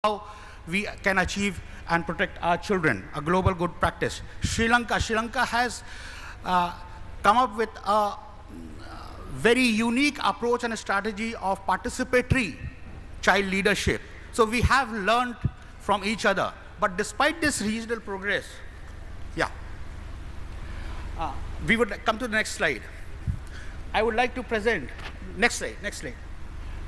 how we can achieve and protect our children, a global good practice. Sri Lanka has come up with a very unique approach and a strategy of participatory child leadership. So we have learned from each other. But despite this regional progress, we would come to the next slide. I would like to present, next slide,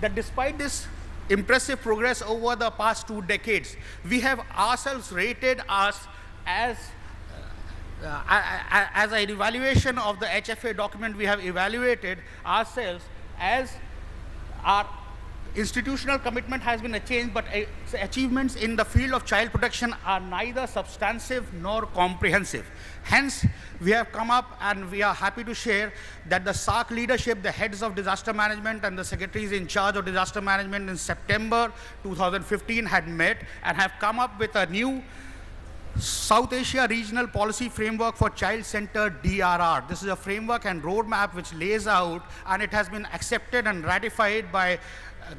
that despite this impressive progress over the past 2 decades, we have ourselves rated us as an evaluation of the HFA document. We have evaluated ourselves as our institutional commitment has been changed, but achievements in the field of child protection are neither substantive nor comprehensive. Hence, we have come up and we are happy to share that the SARC leadership, the heads of disaster management and the secretaries in charge of disaster management in September 2015 had met and have come up with a new South Asia Regional Policy Framework for Child-Centered DRR. This is a framework and roadmap which lays out, and it has been accepted and ratified by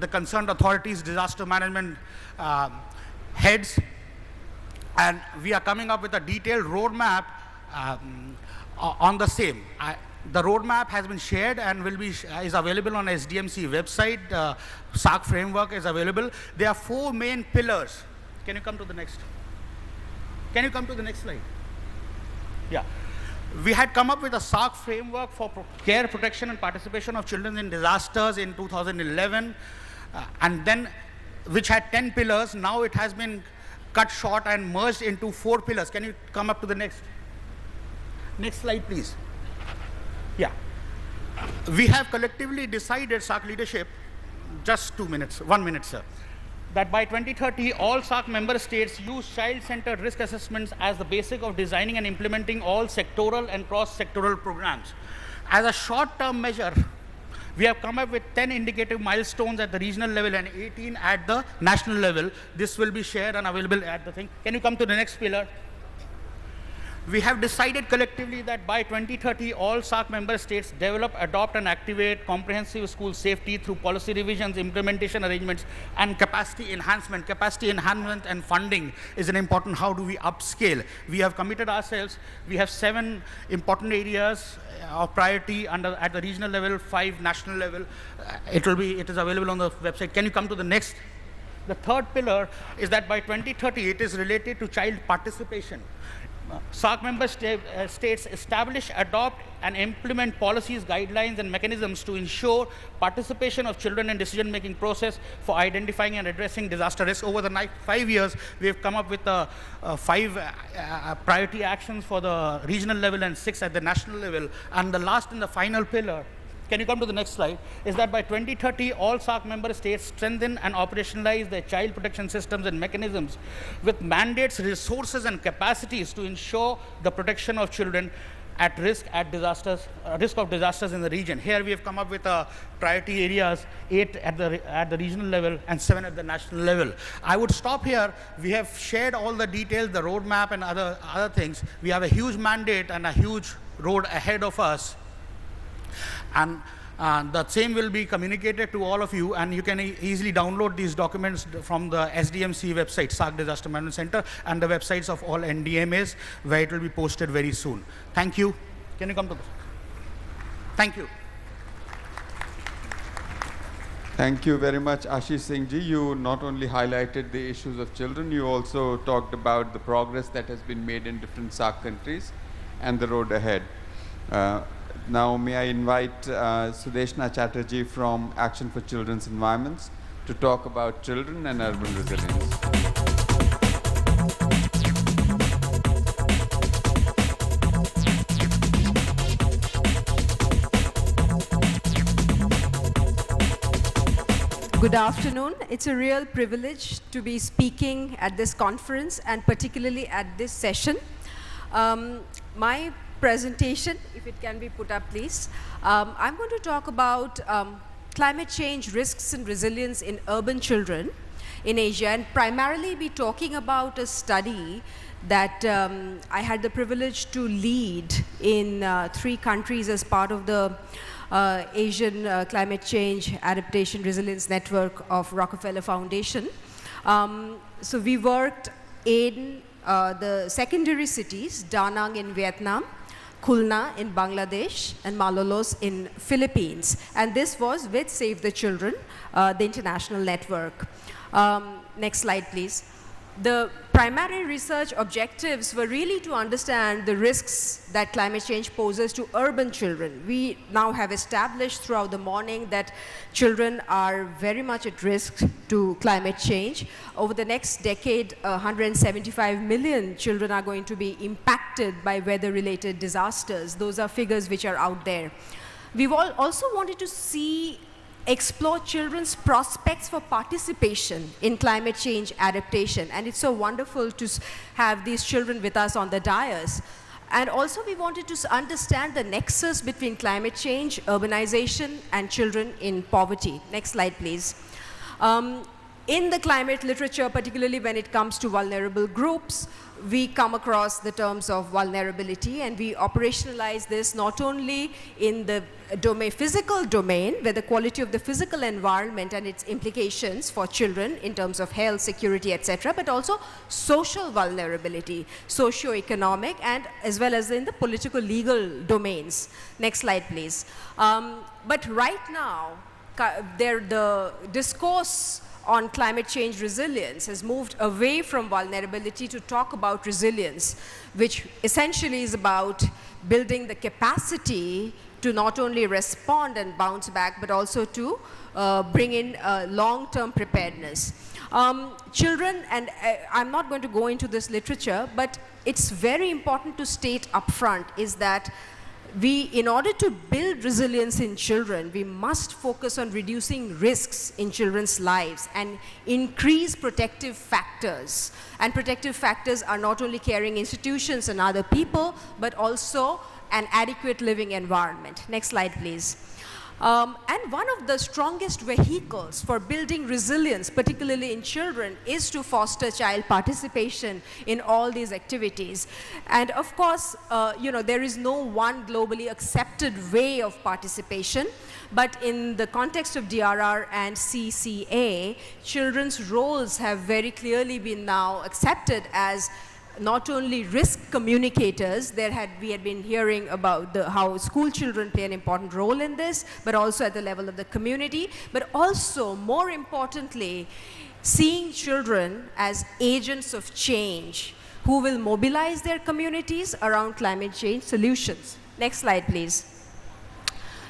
the concerned authorities, disaster management heads, and we are coming up with a detailed roadmap on the same. The roadmap has been shared and is available on SDMC website. SARC framework is available. There are 4 main pillars. Can you come to the next? Can you come to the next slide? Yeah. We had come up with a SARC framework for care, protection, and participation of children in disasters in 2011, and then which had 10 pillars. Now it has been cut short and merged into 4 pillars. Can you come up to the next slide, please? Yeah. We have collectively decided, SARC leadership, just 1 minute, sir, that by 2030, all SARC member states use child-centered risk assessments as the basic of designing and implementing all sectoral and cross-sectoral programs. As a short-term measure, we have come up with 10 indicative milestones at the regional level and 18 at the national level. This will be shared and available at the thing. Can you come to the next pillar? We have decided collectively that by 2030, all SARC member states develop, adopt, and activate comprehensive school safety through policy revisions, implementation arrangements, and capacity enhancement. Capacity enhancement and funding is an important. How do we upscale? We have committed ourselves. We have 7 important areas of priority at the regional level, 5 national level. It is available on the website. Can you come to the next? The third pillar is that by 2030, it is related to child participation. SARC member states establish, adopt, and implement policies, guidelines, and mechanisms to ensure participation of children in decision-making process for identifying and addressing disaster risk. Over the 5 years, we have come up with 5 priority actions for the regional level and 6 at the national level. And the last and the final pillar, can you come to the next slide, is that by 2030, all SARC member states strengthen and operationalize their child protection systems and mechanisms with mandates, resources, and capacities to ensure the protection of children at risk of disasters in the region. Here we have come up with priority areas, 8 at the regional level and 7 at the national level. I would stop here. We have shared all the details, the roadmap and other things. We have a huge mandate and a huge road ahead of us. And the same will be communicated to all of you, and you can easily download these documents from the SDMC website, SARC Disaster Management Center, and the websites of all NDMAs, where it will be posted very soon. Thank you. Can you come to this? Thank you. Thank you very much, Ashish Singh ji. You not only highlighted the issues of children, you also talked about the progress that has been made in different SARC countries and the road ahead. Now, may I invite Sudeshna Chatterjee from Action for Children's Environments to talk about children and urban resilience. Good afternoon. It's a real privilege to be speaking at this conference and particularly at this session. My presentation, if it can be put up, please. I'm going to talk about climate change risks and resilience in urban children in Asia, and primarily be talking about a study that I had the privilege to lead in 3 countries as part of the Asian Climate Change Adaptation Resilience Network of Rockefeller Foundation. So we worked in the secondary cities, Da Nang in Vietnam, Khulna in Bangladesh, and Malolos in Philippines. And this was with Save the Children, the international network. Next slide, please. The primary research objectives were really to understand the risks that climate change poses to urban children. We now have established throughout the morning that children are very much at risk to climate change. Over the next decade, 175 million children are going to be impacted by weather-related disasters. Those are figures which are out there. We've also wanted to explore children's prospects for participation in climate change adaptation. And it's so wonderful to have these children with us on the dais. And also we wanted to understand the nexus between climate change, urbanization, and children in poverty. Next slide, please. In the climate literature, particularly when it comes to vulnerable groups, we come across the terms of vulnerability, and we operationalize this not only in the physical domain, where the quality of the physical environment and its implications for children in terms of health, security, etc., but also social vulnerability, socio-economic, and as well as in the political legal domains. Next slide, please. But right now, the discourse on climate change resilience has moved away from vulnerability to talk about resilience, which essentially is about building the capacity to not only respond and bounce back, but also to bring in long-term preparedness. Children, and I'm not going to go into this literature, but it's very important to state upfront is that in order to build resilience in children, we must focus on reducing risks in children's lives and increase protective factors. And protective factors are not only caring institutions and other people, but also an adequate living environment. Next slide, please. And one of the strongest vehicles for building resilience, particularly in children, is to foster child participation in all these activities. And of course, there is no one globally accepted way of participation, but in the context of DRR and CCA, children's roles have very clearly been now accepted as not only risk communicators, we had been hearing about how school children play an important role in this, but also at the level of the community, but also, more importantly, seeing children as agents of change who will mobilize their communities around climate change solutions. Next slide, please.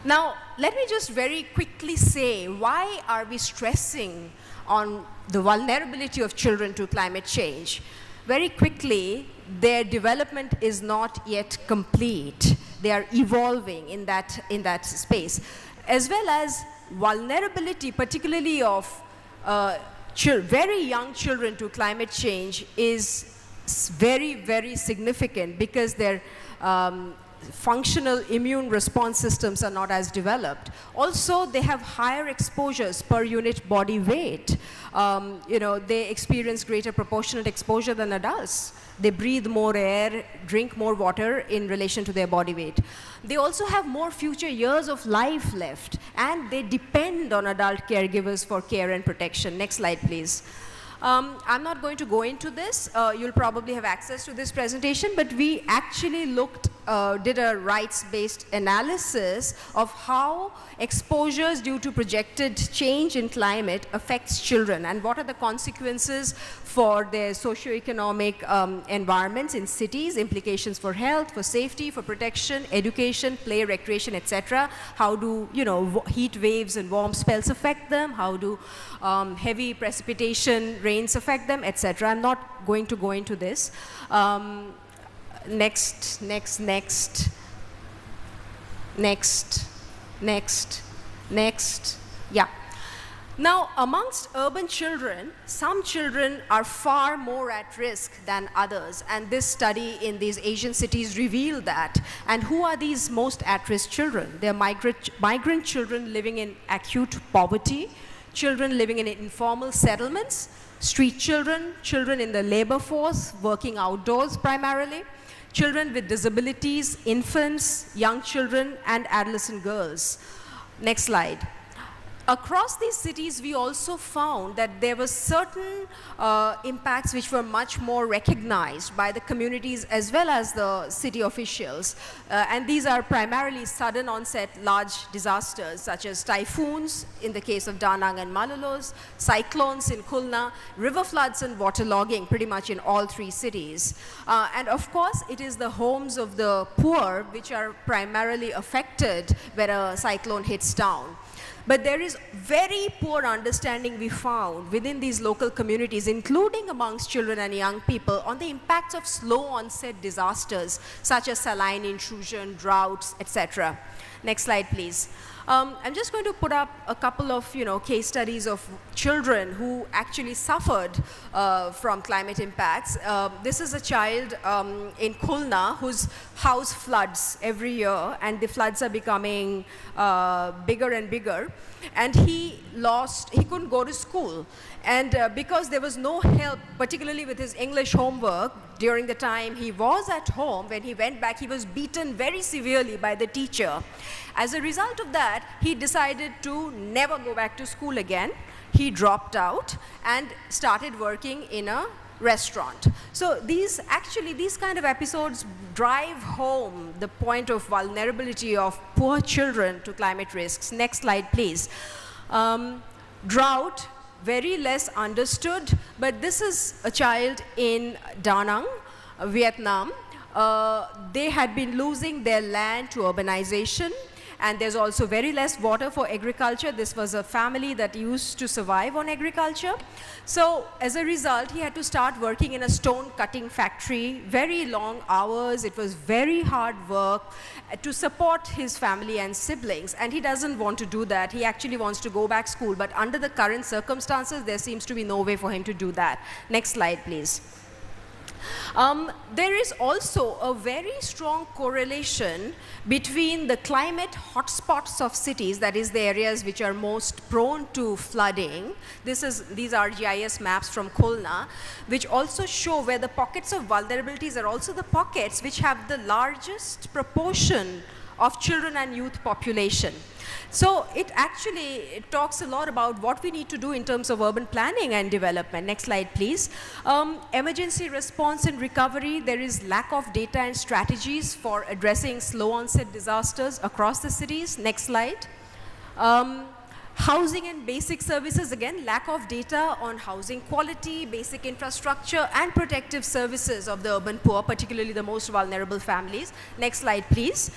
Now, let me just very quickly say, why are we stressing on the vulnerability of children to climate change? Very quickly, their development is not yet complete. They are evolving in that space. As well as vulnerability, particularly of very young children to climate change, is very, very significant because their functional immune response systems are not as developed. Also, they have higher exposures per unit body weight. They experience greater proportionate exposure than adults. They breathe more air, drink more water in relation to their body weight. They also have more future years of life left, and they depend on adult caregivers for care and protection. Next slide, please. I'm not going to go into this. You'll probably have access to this presentation, but we actually did a rights-based analysis of how exposures due to projected change in climate affects children and what are the consequences for their socioeconomic environments in cities, implications for health, for safety, for protection, education, play, recreation, etc. How do heat waves and warm spells affect them? How do heavy precipitation rains affect them, etc. I'm not going to go into this. Next. Yeah. Now, amongst urban children, some children are far more at risk than others, and this study in these Asian cities revealed that. And who are these most at-risk children? They're migrant children living in acute poverty, children living in informal settlements, street children, children in the labor force, working outdoors primarily, children with disabilities, infants, young children, and adolescent girls. Next slide. across these cities, we also found that there were certain impacts which were much more recognized by the communities as well as the city officials. And these are primarily sudden onset large disasters, such as typhoons in the case of Da Nang and Malolos, cyclones in Khulna, river floods and waterlogging pretty much in all three cities. And of course, it is the homes of the poor which are primarily affected when a cyclone hits town. But there is very poor understanding we found within these local communities, including amongst children and young people, on the impacts of slow onset disasters such as saline intrusion, droughts, etc. Next slide, please. I'm just going to put up a couple of case studies of children who actually suffered from climate impacts. This is a child in Khulna whose house floods every year, and the floods are becoming bigger and bigger. And he couldn't go to school. And because there was no help, particularly with his English homework, during the time he was at home, when he went back, he was beaten very severely by the teacher. As a result of that, he decided to never go back to school again. He dropped out and started working in a restaurant. So these kind of episodes drive home the point of vulnerability of poor children to climate risks. Next slide, please. Drought, very less understood, but this is a child in Da Nang, Vietnam. They had been losing their land to urbanization, and there's also very less water for agriculture. This was a family that used to survive on agriculture. So as a result, he had to start working in a stone cutting factory, very long hours. It was very hard work to support his family and siblings, and he doesn't want to do that. He actually wants to go back to school, but under the current circumstances, there seems to be no way for him to do that. Next slide, please. There is also a very strong correlation between the climate hotspots of cities, that is the areas which are most prone to flooding. These are GIS maps from Khulna, which also show where the pockets of vulnerabilities are also the pockets which have the largest proportion of children and youth population. So it talks a lot about what we need to do in terms of urban planning and development. Next slide, please. Emergency response and recovery. There is lack of data and strategies for addressing slow onset disasters across the cities. Next slide. Housing and basic services, again, lack of data on housing quality, basic infrastructure, and protective services of the urban poor, particularly the most vulnerable families. Next slide, please.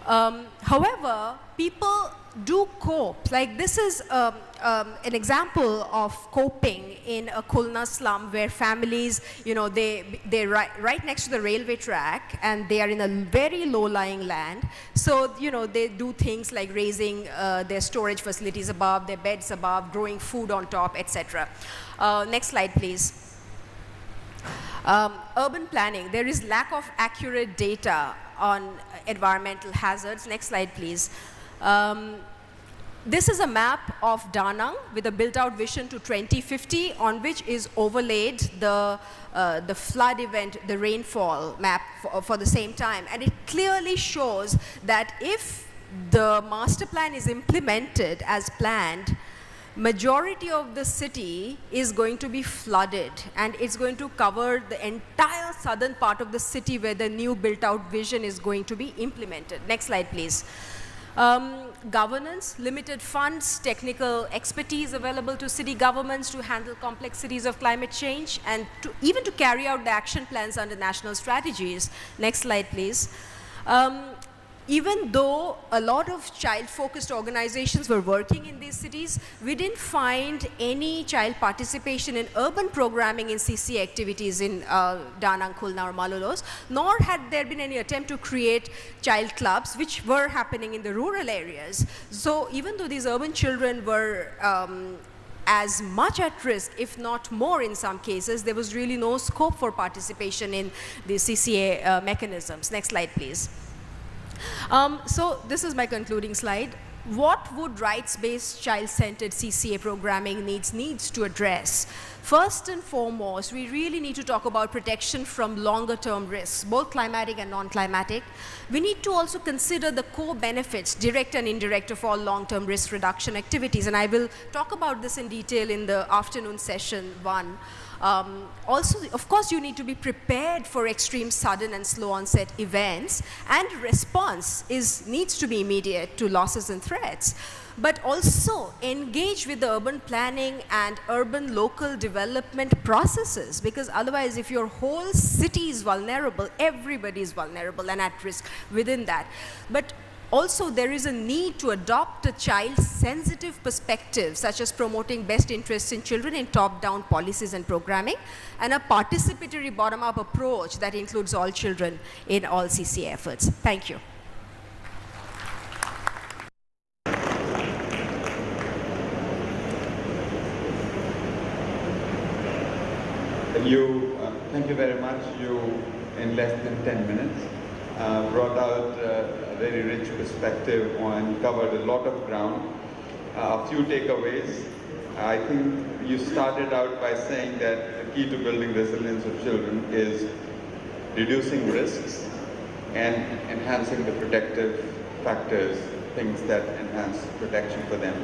However, people do cope. Like this is an example of coping in a Khulna slum where families, they're right next to the railway track and they are in a very low-lying land. So, they do things like raising their storage facilities above, their beds above, growing food on top, etc. Next slide, please. Urban planning. There is lack of accurate data on environmental hazards. Next slide, please. This is a map of Da Nang with a built-out vision to 2050, on which is overlaid the flood event, the rainfall map for the same time. And it clearly shows that if the master plan is implemented as planned, majority of the city is going to be flooded, and it's going to cover the entire southern part of the city where the new built-out vision is going to be implemented. Next slide, please. Governance, limited funds, technical expertise available to city governments to handle complexities of climate change, and even to carry out the action plans under national strategies. Next slide, please. Even though a lot of child-focused organizations were working in these cities, we didn't find any child participation in urban programming in CCA activities in Da Nang, Khulna or Malolos, nor had there been any attempt to create child clubs, which were happening in the rural areas. So even though these urban children were as much at risk, if not more in some cases, there was really no scope for participation in the CCA mechanisms. Next slide, please. So this is my concluding slide. what would rights-based child-centered CCA programming needs to address? First and foremost, we really need to talk about protection from longer-term risks, both climatic and non-climatic. We need to also consider the core benefits, direct and indirect, of all long-term risk reduction activities, and I will talk about this in detail in the afternoon session 1. Also, of course, you need to be prepared for extreme, sudden and slow onset events, and response needs to be immediate to losses and threats. But also engage with the urban planning and urban local development processes, because otherwise if your whole city is vulnerable, everybody is vulnerable and at risk within that. But also, there is a need to adopt a child-sensitive perspective, such as promoting best interests in children in top-down policies and programming, and a participatory bottom-up approach that includes all children in all CCA efforts. Thank you. Thank you very much. You, in less than 10 minutes, brought out a very rich perspective and covered a lot of ground. A few takeaways. I think you started out by saying that the key to building resilience of children is reducing risks and enhancing the protective factors, things that enhance protection for them.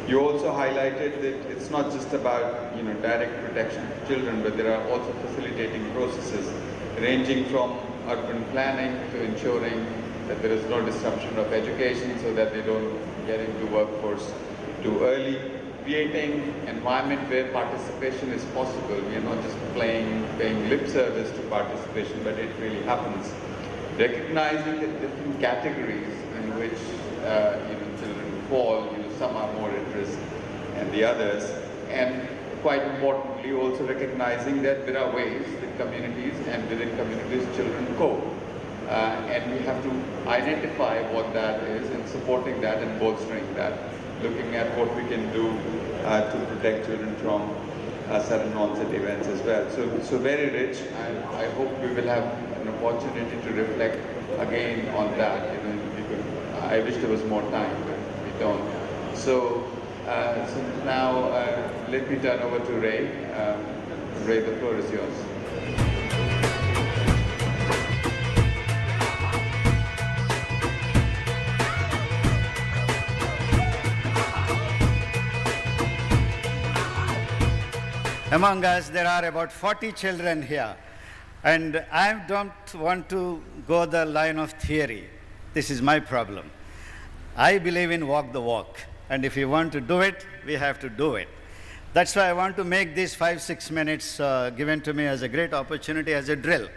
You also highlighted that it's not just about direct protection for children, but there are also facilitating processes ranging from urban planning to ensuring that there is no disruption of education so that they don't get into workforce too early, creating environment where participation is possible. We are not just paying lip service to participation, but it really happens. Recognizing the different categories in which children fall, some are more at risk than the others, and quite importantly also recognizing that there are ways that communities and within communities children cope. And we have to identify what that is and supporting that and bolstering that, looking at what we can do to protect children from sudden onset events as well. So very rich, and I hope we will have an opportunity to reflect again on that. I wish there was more time, but we don't. So now let me turn over to Ray. Ray, the floor is yours. Among us, there are about 40 children here. And I don't want to go the line of theory. This is my problem. I believe in walk the walk. And if you want to do it, we have to do it. That's why I want to make these 5-6 minutes given to me as a great opportunity, as a drill.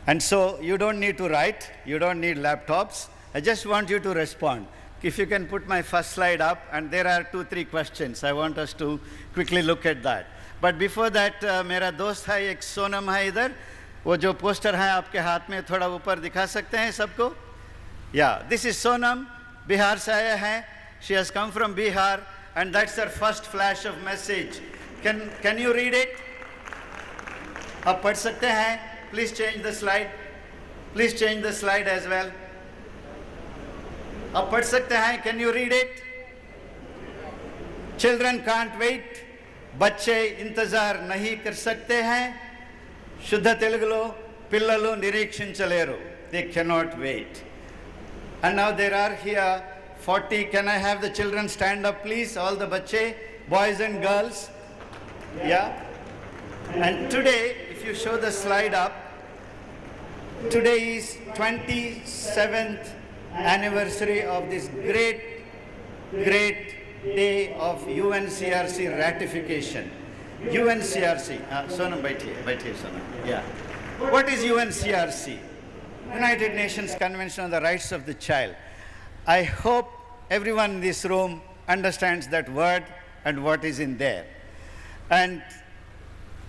And so you don't need to write. You don't need laptops. I just want you to respond. If you can put my first slide up, and there are 2-3 questions. I want us to quickly look at that. But before that, मेरा दोस्त है एक सोनम है इधर. वो जो poster है आपके हाथ में थोड़ा ऊपर दिखा सकते हैं सबको? Yeah, this is Sonam. Bihar से आया है. She has come from Bihar, and that's her first flash of message. Can you read it? आप पढ़ सकते हैं? Please change the slide. Please change the slide as well. आप पढ़ सकते हैं? Can you read it? Children can't wait. बच्चे इंतजार नहीं कर सकते हैं. शुद्ध तेलुगुलो पिल्लలు నిరీక్షించలేరు. They cannot wait. And now there are here 40. Can I have the children stand up, please? All the bache, boys and girls. Yeah. And today, if you show the slide up, today is 27th anniversary of this great day of UNCRC ratification. UNCRC. Sonam, baithiye Sonam. Yeah. What is UNCRC? United Nations Convention on the Rights of the Child. I hope everyone in this room understands that word and what is in there. And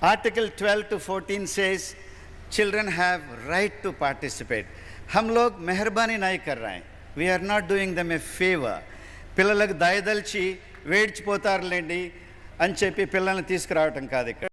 Article 12 to 14 says children have right to participate. हम लोग मेहरबानी नहीं कर रहे हैं. We are not doing them a favor. పిల్లలకు దయదల్చి వేడ్చిపోతారులేండి అని చెప్పి పిల్లల్ని తీసుకురావటం కాదు ఇక్కడ.